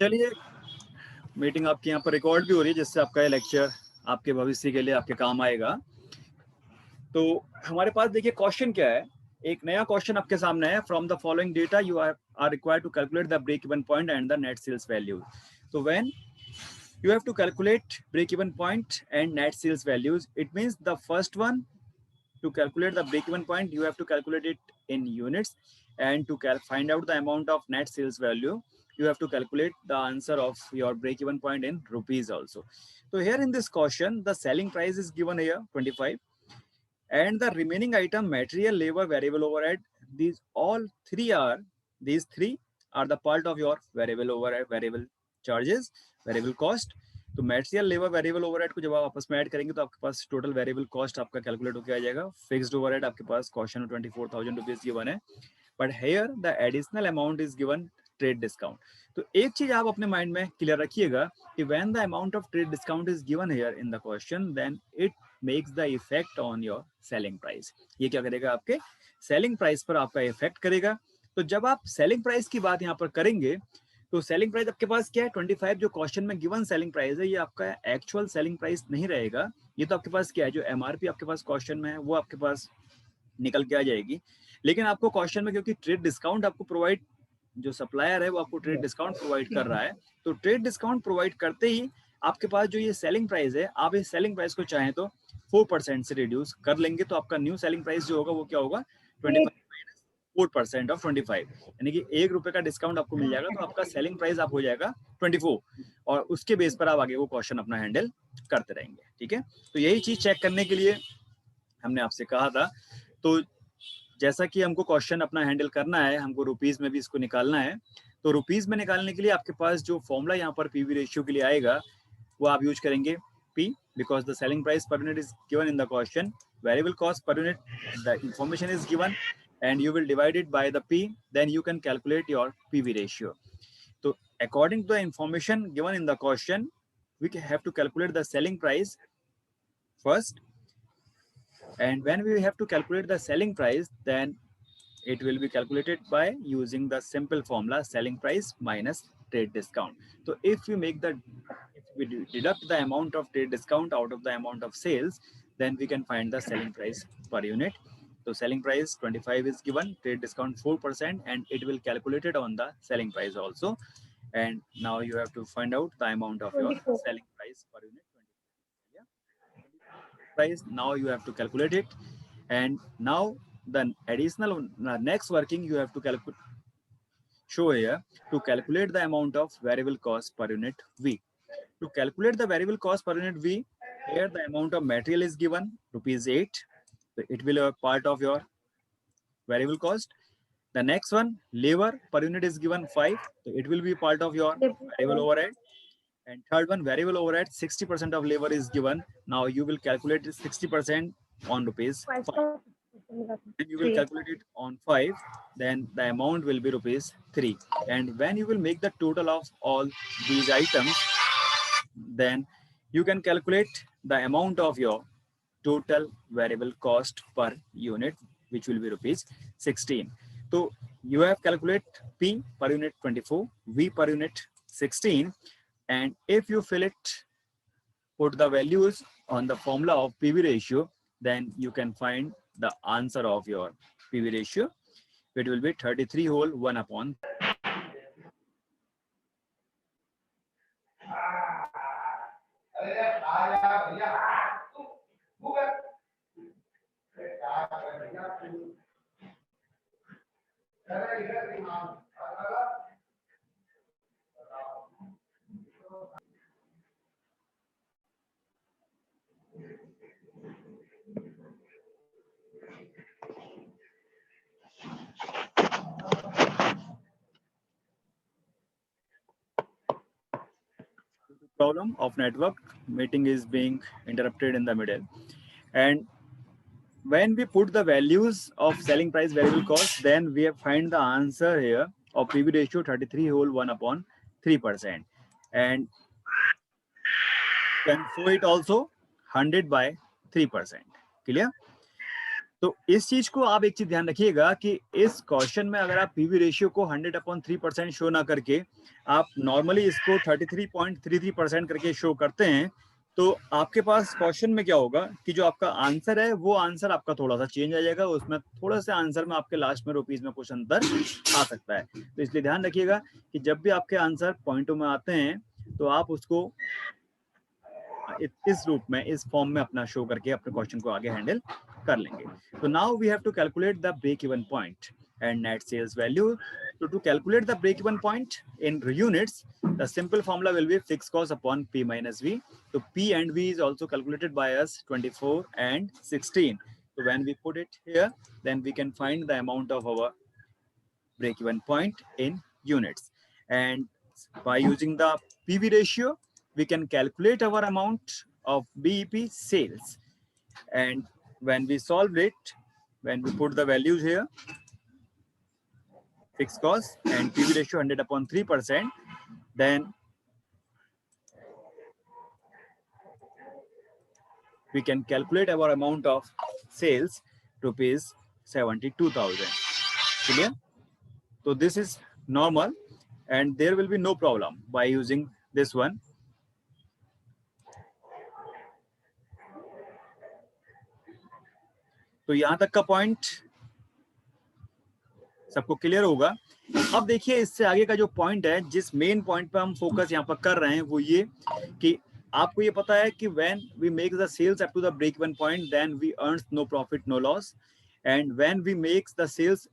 चलिए, मीटिंग आपके यहाँ पर रिकॉर्ड भी हो रही है, जिससे आपका ये लेक्चर आपके भविष्य के लिए आपके काम आएगा। तो हमारे पास देखिए क्वेश्चन क्या है, एक नया क्वेश्चन आपके सामने है। From the following data you are required to calculate the break even point and the net sales value. तो when you have to calculate break even point and net sales values, it means the first one, to calculate the break even point you have to calculate it in units, and to find out the amount of net sales value you have to calculate the answer of your break even point in rupees also. So here in this question the selling price is given here 25, and the remaining item material, labor, variable overhead, these three are the part of your variable overhead, variable charges, variable cost. तो material, labour, variable overhead को जब आप आपस में add करेंगे तो आपके पास total variable cost आपका कैलकुलेट होकर आ जाएगा। फिक्स्ड ओवरहेड आपके पास क्वेश्चन में 24,000 रुपीज गिवन है, but here the additional amount is given trade discount. तो एक चीज आप अपने माइंड में क्लियर रखिएगा कि when the amount of trade discount is given here in the question, then it makes the effect on your selling price. ये क्या करेगा, आपके सेलिंग प्राइस पर आपका इफेक्ट करेगा। तो जब आप सेलिंग प्राइस की बात यहाँ पर करेंगे तो सेलिंग प्राइस आपके पास क्या है 25, जो क्वेश्चन में गिवन सेलिंग प्राइस है, ये आपका एक्चुअल सेलिंग प्राइस नहीं रहेगा। ये तो आपके पास क्या है, जो एमआरपी आपके पास क्वेश्चन में है वो आपके पास निकल के आ जाएगी। लेकिन आपको क्वेश्चन में क्योंकि ट्रेड डिस्काउंट आपको प्रोवाइड, जो सप्लायर है वो आपको ट्रेड डिस्काउंट प्रोवाइड कर रहा है, तो ट्रेड डिस्काउंट प्रोवाइड करते ही आपके पास जो ये सेलिंग प्राइस है, आप इस सेलिंग प्राइस को चाहें तो 4% से रिड्यूस कर लेंगे, तो आपका न्यू सेलिंग प्राइस जो होगा वो क्या होगा 25 4% ऑफ 25, यानी कि ₹1 का डिस्काउंट आपको मिल जाएगा, तो आपका सेलिंग प्राइस आप हो जाएगा 24, और उसके बेस पर आप आगे वो क्वेश्चन अपना हैंडल करते रहेंगे। ठीक है, तो यही चीज चेक करने के लिए हमने आपसे कहा था। तो जैसा कि हमको क्वेश्चन अपना हैंडल करना है, हमको रुपीज में भी इसको निकालना है, तो रुपीज में निकालने के लिए आपके पास जो फॉर्मूला यहाँ पर पीवी रेशियो के लिए आएगा वो आप यूज करेंगे P, because the selling price per unit is given in the question, variable cost per unit, the information is given, and you will divide it by the P, then you can calculate your PV ratio. So according to the information given in the question, we have to calculate the selling price first, and when we have to calculate the selling price, then it will be calculated by using the simple formula selling price minus trade discount. So if we deduct the amount of trade discount out of the amount of sales, then we can find the selling price per unit. So selling price 25 is given, trade discount 4%, and it will calculate it on the selling price also. And now you have to find out the amount of your selling price per unit. Price, now you have to calculate it, and now the additional next working you have to show here to calculate the amount of variable cost per unit V. To calculate the variable cost per unit V, here the amount of material is given ₹8, so it will be a part of your variable cost. The next one, labor per unit is given 5, so it will be part of your variable overhead. And third one, variable overhead, 60% of labor is given. Now you will calculate 60% on ₹5. Then you will calculate it on 5, then the amount will be ₹3. And when you will make the total of all these items, then you can calculate the amount of your total variable cost per unit, which will be ₹16. So you have calculate P per unit 24, V per unit 16, and if you put the values on the formula of PV ratio, then you can find the answer of your PV ratio. It will be 33 whole 1 upon. Problem of network, meeting is being interrupted in the middle, and when we put the values of selling price, variable cost, then we have find the answer here of PV ratio 33 whole 1 upon 3%, and can show it also 100 by 3%. Clear? तो इस चीज को आप एक चीज ध्यान रखिएगा कि इस क्वेश्चन में अगर आप पीवी रेशियो को 100/3% शो ना करके आप नॉर्मली इसको 33.33% करके शो करते हैं, तो आपके पास क्वेश्चन में क्या होगा कि जो आपका आंसर है वो आंसर आपका थोड़ा सा चेंज आ जाएगा, उसमें थोड़ा सा आंसर में आपके लास्ट में रुपीज में कुछ अंतर आ सकता है। तो इसलिए ध्यान रखिएगा कि जब भी आपके आंसर पॉइंटों में आते हैं तो आप उसको इस रूप में, इस फॉर्म में अपना शो करके अपने क्वेश्चन को आगे हैंडल कर लेंगे। तो now we have to calculate the break even point and net sales value. So to calculate the break even point in units, the simple formula will be fixed cost upon P minus V. So P and V is also calculated by us 24 and 16. So when we put it here, then we can find the amount of our break even point in units. And by using the PV ratio, we can calculate our amount of BEP sales. And when we solve it, when we put the values here, fixed cost and PV ratio 100/3%, then we can calculate our amount of sales rupees 72,000. Clear? So this is normal and there will be no problem by using this one. तो यहां तक का point सबको clear होगा। अब देखिए इससे आगे का जो पॉइंट है, जिस मेन पॉइंट पे हम फोकस यहाँ पर कर रहे हैं वो ये कि आपको ये पता है कि when we make the sales up to the break even point then we earns no profit no loss, and when we makes the sales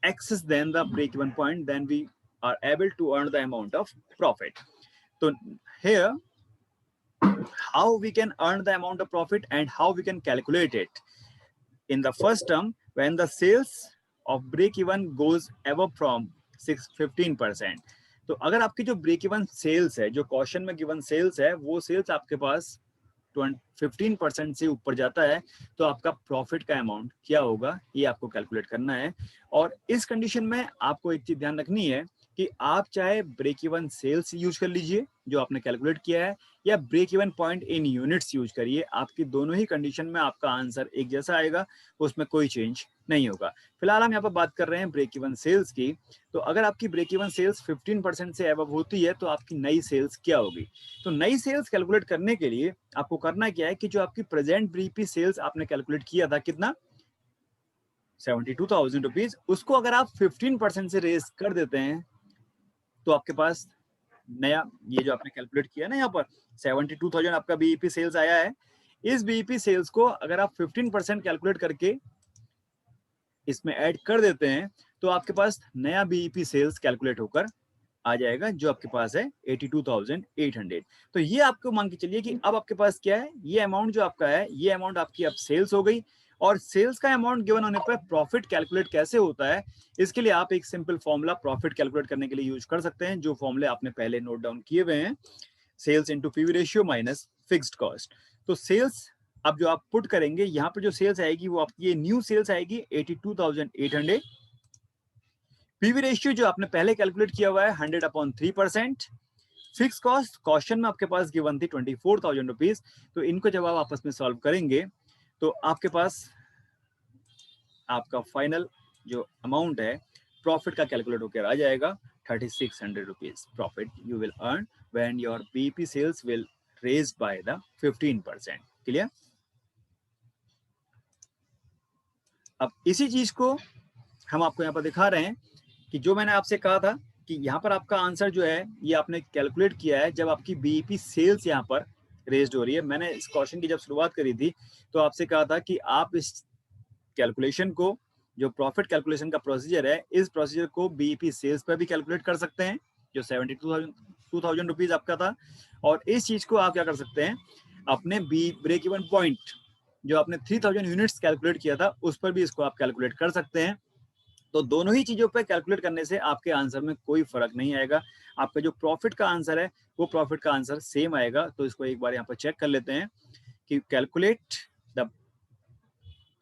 excess than the break even point, then we are able to earn the amount of profit. So here how we can earn the amount of profit and how we can calculate it. In the first term, when the sales of break even goes above from 15%, तो अगर आपकी जो break even sales है, जो question में given sales है, वो sales आपके पास 15% से ऊपर जाता है, तो आपका प्रॉफिट का अमाउंट क्या होगा ये आपको कैलकुलेट करना है। और इस कंडीशन में आपको एक चीज ध्यान रखनी है कि आप चाहे ब्रेक इवन सेल्स यूज कर लीजिए जो आपने कैलकुलेट किया है, या break even point in units use करिए, आपकी दोनों ही कंडीशन में आपका आंसर एक जैसा आएगा, उसमें कोई चेंज नहीं होगा। फिलहाल हम यहाँ पर बात कर रहे हैं ब्रेक इवन सेल्स की। तो अगर आपकी ब्रेक इवन सेल्स 15% से अबव होती है तो आपकी नई सेल्स क्या होगी। तो नई सेल्स कैलकुलेट करने के लिए आपको करना क्या है कि जो आपकी प्रेजेंट बीईपी सेल्स आपने कैलकुलेट किया था, कितना 72,000 रुपीज, उसको अगर आप 15% से रेज कर देते हैं तो आपके पास नया ये जो आपने कैलकुलेट किया ना, यहाँ पर 72,000 आपका बीईपी सेल्स आया है। इस बीईपी सेल्स को अगर आप 15% कैलकुलेट करके इसमें ऐड कर देते हैं तो आपके पास नया बीईपी सेल्स कैलकुलेट होकर आ जाएगा, जो आपके पास है 82,800। तो ये आपको मान के चलिए कि अब आपके पास क्या है, ये अमाउंट जो आपका है, ये अमाउंट आपकी अब सेल्स हो गई। और सेल्स का अमाउंट गिवन होने पर प्रॉफिट कैलकुलेट कैसे होता है, इसके लिए आप एक सिंपल फॉर्मूला प्रॉफिट कैलकुलेट करने के लिए यूज कर सकते हैं, जो फॉर्मूले आपने पहले नोट डाउन किए हुए हैं, sales into PV ratio minus fixed cost. तो सेल्स अब जो आप पुट करेंगे, यहाँ पे जो सेल्स आएगी वो आपकी ये न्यू सेल्स आएगी 82,800। पीवी रेशियो जो आपने पहले कैलकुलेट किया हुआ है 100/3%। फिक्स कॉस्ट क्वेश्चन में आपके पास गिवन थी 24,000 रुपीज। तो इनको जब आप आपस में सॉल्व करेंगे तो आपके पास आपका फाइनल जो अमाउंट है प्रॉफिट का कैलकुलेट होकर आ जाएगा 3,600 rupees profit you will earn when your BEP sales will raise by the 15%। क्लियर? अब इसी चीज को हम आपको यहाँ पर दिखा रहे हैं कि जो मैंने आपसे कहा था कि यहाँ पर आपका आंसर जो है ये आपने कैलकुलेट किया है जब आपकी बीईपी सेल्स यहाँ पर रेज्ड हो रही है। मैंने इस क्वेश्चन की जब शुरुआत करी थी तो आपसे कहा था कि आप इस कैलकुलेशन को, जो प्रॉफिट कैलकुलेशन का प्रोसीजर है, इस प्रोसीजर को बीईपी सेल्स पर भी कैलकुलेट कर सकते हैं, जो 72,000 रुपीज आपका था। और इस चीज को आप क्या कर सकते हैं, अपने ब्रेक इवन पॉइंट जो आपने 3,000 यूनिट्स कैलकुलेट किया था उस पर भी इसको आप कैलकुलेट कर सकते हैं। तो दोनों ही चीजों पे कैलकुलेट करने से आपके आंसर में कोई फर्क नहीं आएगा। आपका जो प्रॉफिट का आंसर है वो प्रॉफिट का आंसर सेम आएगा। तो इसको एक बार यहाँ पर चेक कर लेते हैं कि calculate the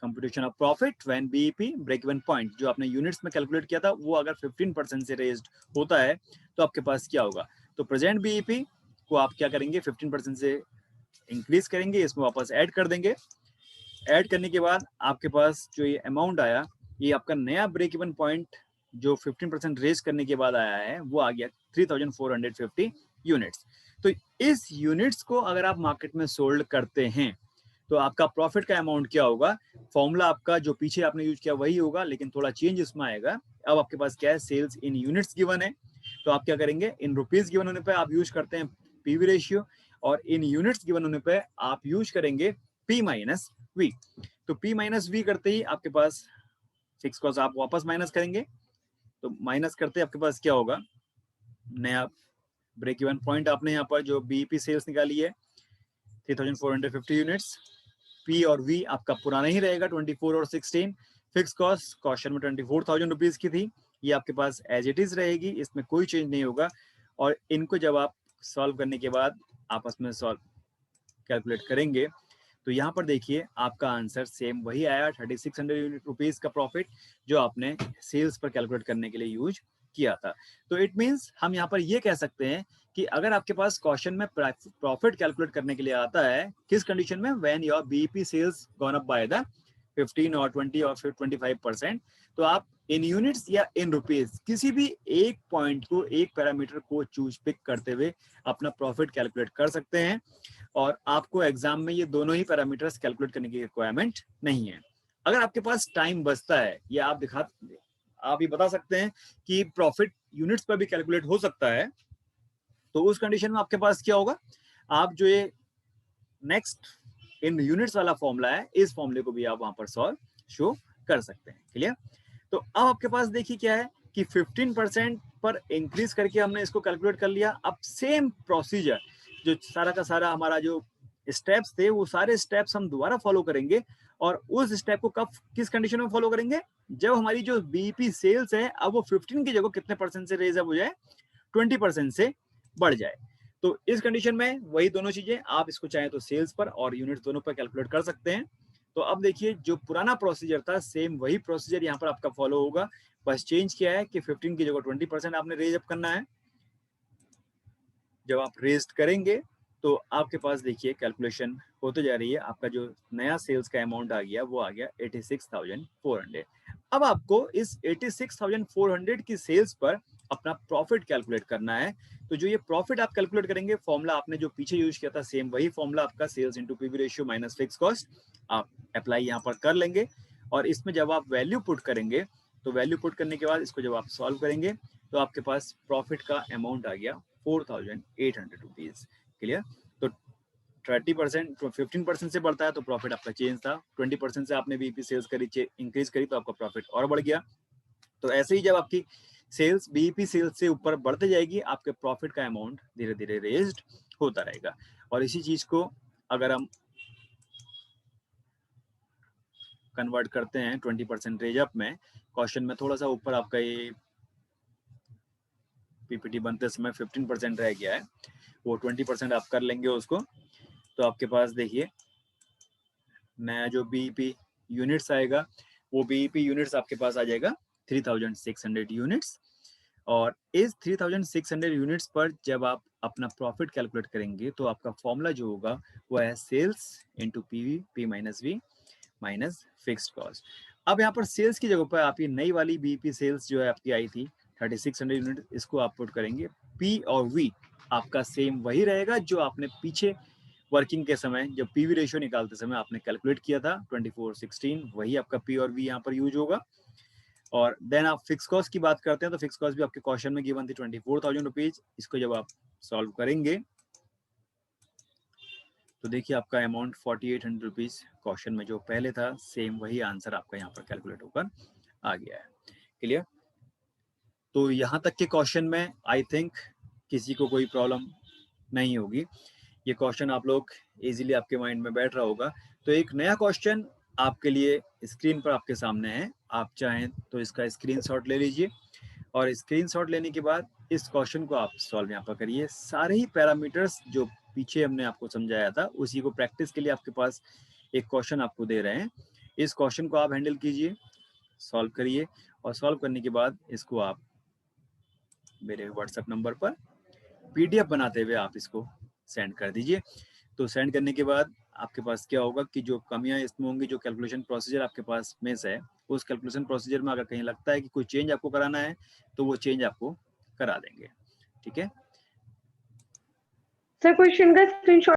computation of profit when BEP break even point, जो आपने यूनिट्स में कैलकुलेट किया था वो अगर 15% से रेज्ड होता है तो आपके पास क्या होगा। तो प्रेजेंट बीईपी को आप क्या करेंगे, 15% से इंक्रीज करेंगे, इसमें वापस ऐड कर देंगे ऐड करने के बाद आपके पास जो ये अमाउंट आया, ये आपका नया ब्रेक इवन पॉइंट जो 15% रेज करने के बाद आया है, वो आ गया 3450 यूनिट्स। तो इस यूनिट्स को अगर आप मार्केट में सोल्ड करते हैं तो आपका प्रॉफिट का अमाउंट क्या होगा? फॉर्मूला आपका जो पीछे आपने यूज किया वही होगा, लेकिन थोड़ा चेंज इसमें आएगा। अब आपके पास क्या है, सेल्स इन यूनिट्स गिवन है, तो आप क्या करेंगे, इन रुपीज गिवन होने पे आप यूज करते हैं पीवी रेशियो, और इन यूनिट्स गिवन होने पे आप यूज करेंगे पी माइनस वी। तो पी माइनस वी करते ही आपके पास फिक्स कॉस्ट आप वापस माइनस करेंगे, तो माइनस करते आपके पास क्या होगा, नया ब्रेक इवन पॉइंट आपने यहाँ पर जो बीईपी सेल्स निकाली है 3450 यूनिट्स, पी और वी आपका पुराना ही रहेगा 24 और 16। फिक्स कॉस्ट क्वेश्चन में 24,000 रुपीज की थी, ये आपके पास एज इट इज रहेगी, इसमें कोई चेंज नहीं होगा। और इनको जब आप सॉल्व करने के बाद आपस में सॉल्व कैलकुलेट करेंगे तो यहाँ पर देखिए आपका आंसर सेम वही आया, 3600 रुपीज का प्रॉफिट जो आपने सेल्स पर कैलकुलेट करने के लिए यूज किया था। तो इट मीन्स हम यहाँ पर ये कह सकते हैं कि अगर आपके पास क्वेश्चन में प्रॉफिट कैलकुलेट करने के लिए आता है, किस कंडीशन में, when your BEP sales gone up by the 15 और 20 और 25%, तो आप इन यूनिट्स या इन रुपीज किसी भी एक पॉइंट को, एक पैरामीटर को चूज पिक करते हुए अपना प्रॉफिट कैलकुलेट कर सकते हैं। और आपको एग्जाम में ये दोनों ही पैरामीटर्स कैलकुलेट करने की रिक्वायरमेंट नहीं है। अगर आपके पास टाइम बचता है, या आप ये बता सकते हैं कि प्रॉफिट यूनिट्स पर भी कैलकुलेट हो सकता है, तो उस कंडीशन में आपके पास क्या होगा, आप जो ये नेक्स्ट इन यूनिट्स वाला फॉर्मूला है, इस फॉर्मूले को भी आप वहां पर सॉल्व शो कर सकते हैं। क्लियर? तो अब आपके पास देखिए क्या है कि 15% पर इंक्रीज करके हमने इसको कैलकुलेट कर लिया। अब सेम प्रोसीजर, जो सारा का सारा हमारा जो स्टेप्स थे, वो सारे स्टेप्स हम दोबारा फॉलो करेंगे। और उस स्टेप को कब, किस कंडीशन में फॉलो करेंगे, जब हमारी जो बीईपी सेल्स है अब वो 15 की जगह कितने परसेंट से रेज अप हो जाए, 20% से बढ़ जाए। तो इस कंडीशन में वही दोनों चीजें आप इसको चाहें तो सेल्स पर और यूनिट दोनों पर कैलकुलेट कर सकते हैं। तो अब देखिए जो पुराना प्रोसीजर था, सेम वही प्रोसीजर यहाँ पर आपका फॉलो होगा, बस चेंज किया है कि 15 की जगह 20% आपने रेज अप करना है। जब आप रेज करेंगे तो आपके पास देखिए कैलकुलेशन होते जा रही है, आपका जो नया सेल्स का अमाउंट आ गया वो आ गया 86,400। अब आपको इस 86,400 की सेल्स पर अपना प्रॉफिट कैलकुलेट करना है। तो जो ये प्रॉफिट आप कैलकुलेट करेंगे, फॉर्मूला आपने जो पीछे यूज किया था सेम वही फॉर्मूला आपका, sales into PV ratio minus fix cost, आप अप्लाई यहाँ पर कर लेंगे। और इसमें जब आप वैल्यू पुट करेंगे, तो वैल्यू पुट करने के बाद इसको जब आप सॉल्व करेंगे तो आपके पास प्रॉफिट का अमाउंट आ गया 4,800 रुपीज। क्लियर? तो 30%, 15% से बढ़ता है तो प्रॉफिट आपका चेंज था, 20% से आपने बीईपी सेल्स करी, इंक्रीज करी, तो आपका प्रॉफिट और बढ़ गया। तो ऐसे ही जब आपकी सेल्स बीईपी सेल्स से ऊपर बढ़ते जाएगी, आपके प्रॉफिट का अमाउंट धीरे धीरे रेज्ड होता रहेगा। और इसी चीज को अगर हम कन्वर्ट करते हैं 20% रेज अप में, क्वेश्चन में थोड़ा सा ऊपर आपका ये पीपीटी बनते समय 15% रह गया है, वो 20% आप कर लेंगे उसको, तो आपके पास देखिए नया जो बीईपी यूनिट्स आएगा, वो बीईपी यूनिट्स आपके पास आ जाएगा 3600 यूनिट्स। और इस 3600 यूनिट्स पर जब आप अपना प्रॉफिट कैलकुलेट करेंगे तो आपका फॉर्मूला जो होगा वो है sales into PV, P minus V minus fixed cost. अब यहाँ पर सेल्स की जगह पर आप ये नई वाली बीईपी सेल्स जो है आपकी आई थी 3600 यूनिट, इसको आप पुट करेंगे। पी और वी आपका सेम वही रहेगा जो आपने पीछे वर्किंग के समय जब पीवी रेशियो निकालते समय आपने कैलकुलेट किया था 2416, वही आपका पी और वी यहाँ पर यूज होगा। और देन आप फिक्स कॉस्ट की बात करते हैं तो फिक्स कॉस्ट भी आपके क्वेश्चन में गिवन थी 24,000 रुपीज। इसको जब आप सॉल्व करेंगे तो देखिए आपका अमाउंट 4800 रुपीज क्वेश्चन में जो पहले था सेम वही आंसर आपका यहाँ पर कैलकुलेट होकर आ गया है। क्लियर? तो यहाँ तक के क्वेश्चन में आई थिंक किसी को कोई प्रॉब्लम नहीं होगी, ये क्वेश्चन आप लोग इजीली आपके माइंड में बैठ रहा होगा। तो एक नया क्वेश्चन आपके लिए स्क्रीन पर आपके सामने है, आप चाहें तो इसका स्क्रीनशॉट ले लीजिए और स्क्रीनशॉट लेने के बाद इस क्वेश्चन को आप सॉल्व यहाँ पर करिए। सारे ही पैरामीटर्स जो पीछे हमने आपको समझाया था उसी को प्रैक्टिस के लिए आपके पास एक क्वेश्चन आपको दे रहे हैं, इस क्वेश्चन को आप हैंडल कीजिए, सॉल्व करिए और सॉल्व करने के बाद इसको आप मेरे व्हाट्सएप नंबर पर पीडीएफ बनाते हुए आप इसको सेंड कर दीजिए। तो सेंड करने के बाद आपके पास क्या होगा कि जो कमियां इसमें होंगी, जो कैलकुलेशन प्रोसीजर आपके पास में से है, उस कैलकुलेशन प्रोसीजर में अगर कहीं लगता है कि कोई चेंज आपको कराना है तो वो चेंज आपको करा देंगे। ठीक है सर क्वेश्चन का स्क्रीनशॉट